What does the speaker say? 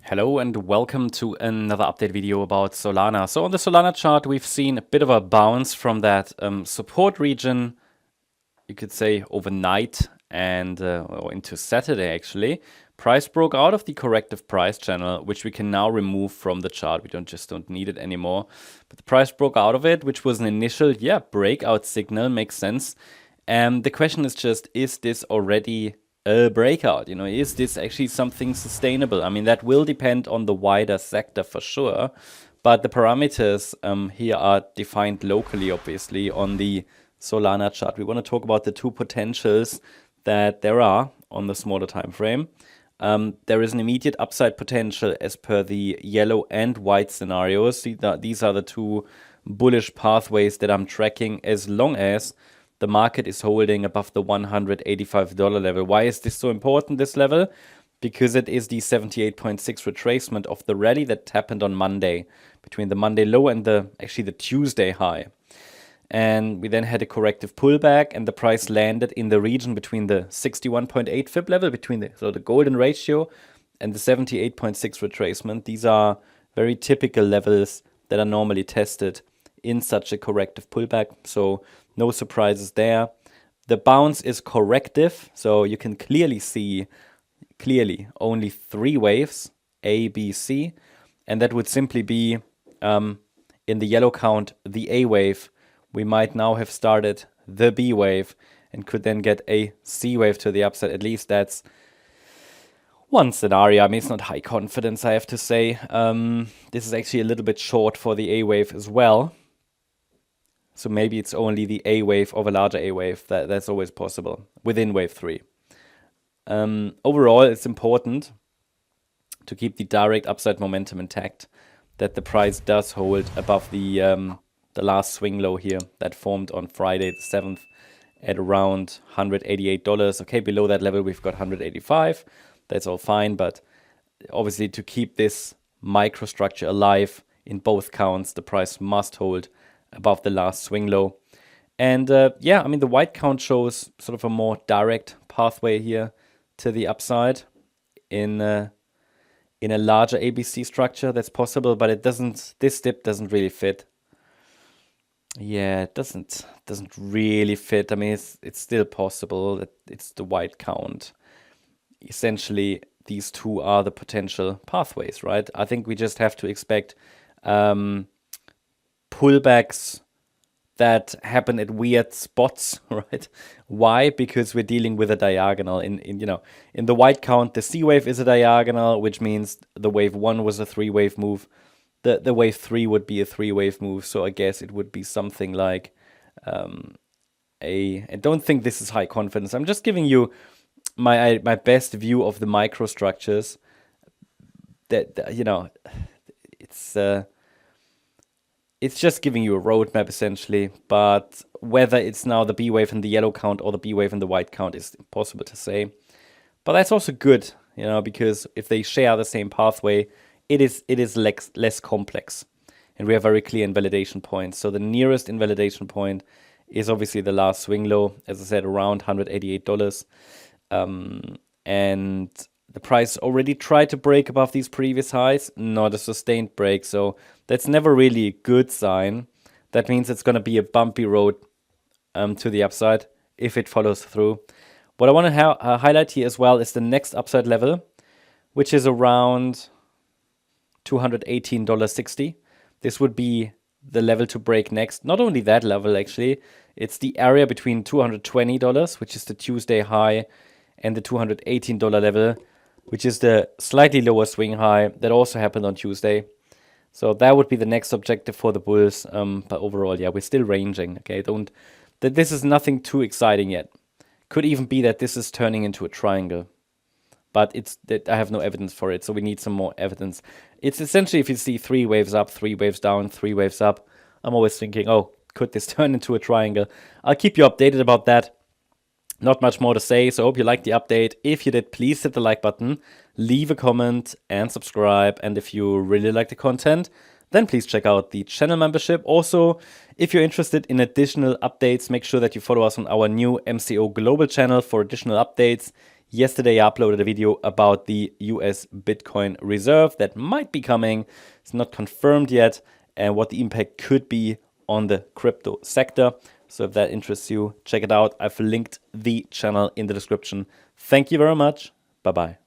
Hello and welcome to another update video about Solana. So on the Solana chart, we've seen a bit of a bounce from that support region, you could say overnight and or into Saturday actually. Price broke out of the corrective price channel, which we can now remove from the chart. We don't need it anymore. But the price broke out of it, which was an initial, breakout signal, makes sense. The question is just, is this already a breakout? Is this actually something sustainable? I mean, that will depend on the wider sector for sure, but the parameters here are defined locally, obviously, on the Solana chart. We want to talk about the two potentials that there are on the smaller time frame. There is an immediate upside potential as per the yellow and white scenarios. These are the two bullish pathways that I'm tracking as long as the market is holding above the $185 level. Why is this so important, this level? Because it is the 78.6 retracement of the rally that happened on Monday, between the Monday low and the Tuesday high. And we then had a corrective pullback, and the price landed in the region between the 61.8 fib level, between the golden ratio, and the 78.6 retracement. These are very typical levels that are normally tested in such a corrective pullback, so no surprises there. The bounce is corrective, so you can clearly see only three waves, A, B, C, and that would simply be in the yellow count, the A wave. We might now have started the B wave and could then get a C wave to the upside. At least that's one scenario. I mean, it's not high confidence, I have to say. This is actually a little bit short for the A wave as well. So maybe it's only the A wave of a larger A wave. That's always possible within wave 3. Overall, it's important to keep the direct upside momentum intact, that the price does hold above the last swing low here that formed on Friday the 7th at around $188. Okay, below that level we've got 185. That's all fine, but obviously to keep this microstructure alive in both counts, the price must hold above the last swing low. And I mean, the white count shows sort of a more direct pathway here to the upside in a larger ABC structure. That's possible, but this dip doesn't really fit. Yeah, it doesn't really fit. I mean, it's still possible that it's the white count. Essentially, these two are the potential pathways, right? I think we just have to expect pullbacks that happen at weird spots, right? Why? Because we're dealing with a diagonal. In the white count, the C wave is a diagonal, which means the wave 1 was a 3-wave move. The wave 3 would be a 3-wave move, so I guess it would be something like I don't think this is high confidence. I'm just giving you my best view of the microstructures. That it's just giving you a roadmap essentially, but whether it's now the B wave in the yellow count or the B wave in the white count is impossible to say. But that's also good, because if they share the same pathway, it is less complex, and we have very clear invalidation points. So the nearest invalidation point is obviously the last swing low, as I said, around $188, and the price already tried to break above these previous highs, not a sustained break, so that's never really a good sign. That means it's going to be a bumpy road to the upside if it follows through. What I want to highlight here as well is the next upside level, which is around $218.60. This would be the level to break next. Not only that level, actually, it's the area between $220, which is the Tuesday high, and the $218 level, which is the slightly lower swing high that also happened on Tuesday. So that would be the next objective for the bulls. But overall, we're still ranging. Okay, this is nothing too exciting yet. Could even be that this is turning into a triangle, but I have no evidence for it. So we need some more evidence. It's essentially, if you see 3 waves up, 3 waves down, 3 waves up, I'm always thinking, oh, could this turn into a triangle? I'll keep you updated about that. Not much more to say, so I hope you liked the update. If you did, please hit the like button, leave a comment, and subscribe. And if you really like the content, then please check out the channel membership. Also, if you're interested in additional updates, make sure that you follow us on our new MCO Global channel for additional updates. Yesterday I uploaded a video about the US Bitcoin reserve that might be coming. It's not confirmed yet, and what the impact could be on the crypto sector. So if that interests you, check it out. I've linked the channel in the description. Thank you very much. Bye-bye.